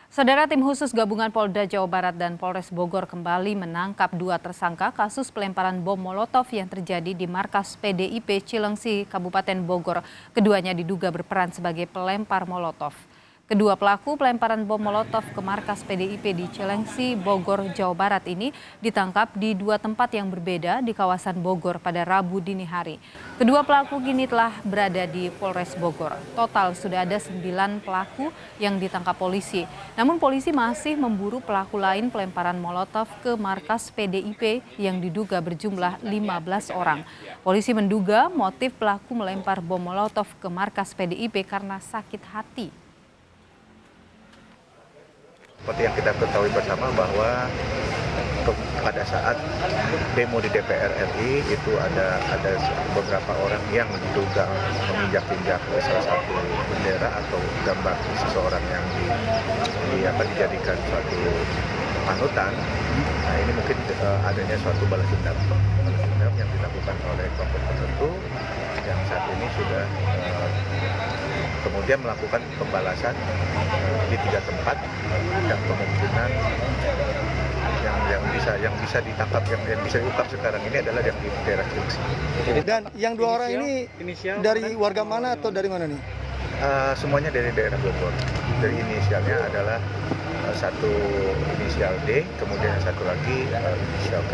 Saudara, tim khusus gabungan Polda Jawa Barat dan Polres Bogor kembali menangkap 2 tersangka kasus pelemparan bom Molotov yang terjadi di markas PDIP Cilengsi, Kabupaten Bogor. Keduanya diduga berperan sebagai pelempar Molotov. Kedua pelaku pelemparan bom Molotov ke markas PDIP di Cilengsi, Bogor, Jawa Barat ini ditangkap di 2 tempat yang berbeda di kawasan Bogor pada Rabu dini hari. Kedua pelaku kini telah berada di Polres Bogor. Total sudah ada 9 pelaku yang ditangkap polisi. Namun polisi masih memburu pelaku lain pelemparan Molotov ke markas PDIP yang diduga berjumlah 15 orang. Polisi menduga motif pelaku melempar bom Molotov ke markas PDIP karena sakit hati. Seperti yang kita ketahui bersama bahwa pada saat demo di DPR RI itu ada beberapa orang yang diduga menginjak-injak salah satu bendera atau gambar seseorang yang dijadikan suatu panutan. Nah, ini mungkin adanya suatu balas dendam yang dilakukan oleh kelompok tertentu yang saat ini sudah kemudian melakukan pembalasan di 3 tempat dan kemungkinan yang bisa ditangkap yang bisa diungkap sekarang ini adalah yang di daerah Cilengsi. Dan yang 2 orang ini dari warga mana atau dari mana nih? Semuanya dari daerah Bogor. Dari inisialnya adalah satu inisial D, kemudian yang satu lagi inisial K.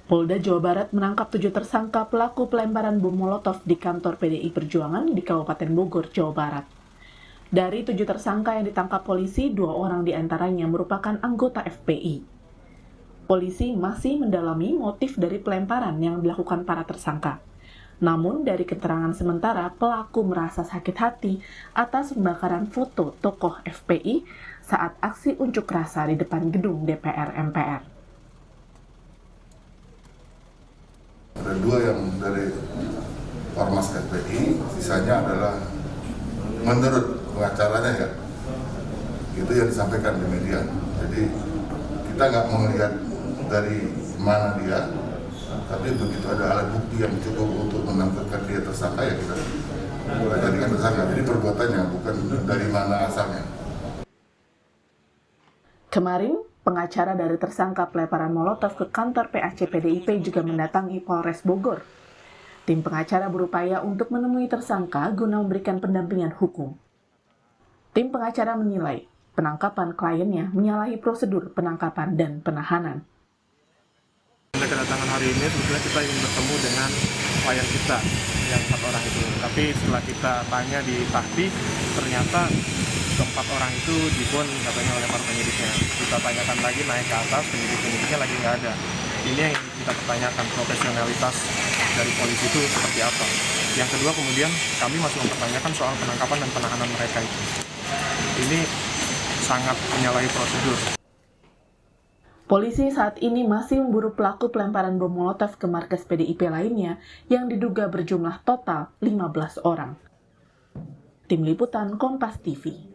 Polda Jawa Barat menangkap 7 tersangka pelaku pelemparan bom Molotov di kantor PDI Perjuangan di Kabupaten Bogor, Jawa Barat. Dari 7 tersangka yang ditangkap polisi, 2 orang diantaranya merupakan anggota FPI. Polisi masih mendalami motif dari pelemparan yang dilakukan para tersangka. Namun dari keterangan sementara, pelaku merasa sakit hati atas pembakaran foto tokoh FPI saat aksi unjuk rasa di depan gedung DPR MPR. Ada 2 yang dari Ormas FPI, sisanya adalah menurut pengacaranya ya, itu yang disampaikan di media. Jadi kita nggak melihat dari mana dia, tapi begitu ada alat bukti yang cukup untuk menetapkan dia tersangka ya kita jadikan tersangka. Jadi perbuatannya bukan dari mana asalnya. Kemarin, pengacara dari tersangka pelemparan Molotov ke kantor PAC PDIP juga mendatangi Polres Bogor. Tim pengacara berupaya untuk menemui tersangka guna memberikan pendampingan hukum. Tim pengacara menilai penangkapan kliennya menyalahi prosedur penangkapan dan penahanan. Kedatangan hari ini sebetulnya kita ingin bertemu dengan klien kita yang 4 orang itu. Tapi setelah kita tanya di Tahti, ternyata ke-4 orang itu dibon katanya oleh para penyidiknya. Kita tanyakan lagi naik ke atas, penyidik-penyidiknya lagi nggak ada. Ini yang kita pertanyakan, profesionalitas dari polisi itu seperti apa. Yang kedua kemudian kami masih mempertanyakan soal penangkapan dan penahanan mereka itu. Ini sangat menyalahi prosedur. Polisi saat ini masih memburu pelaku pelemparan bom Molotov ke markas PDIP lainnya yang diduga berjumlah total 15 orang. Tim Liputan Kompas TV.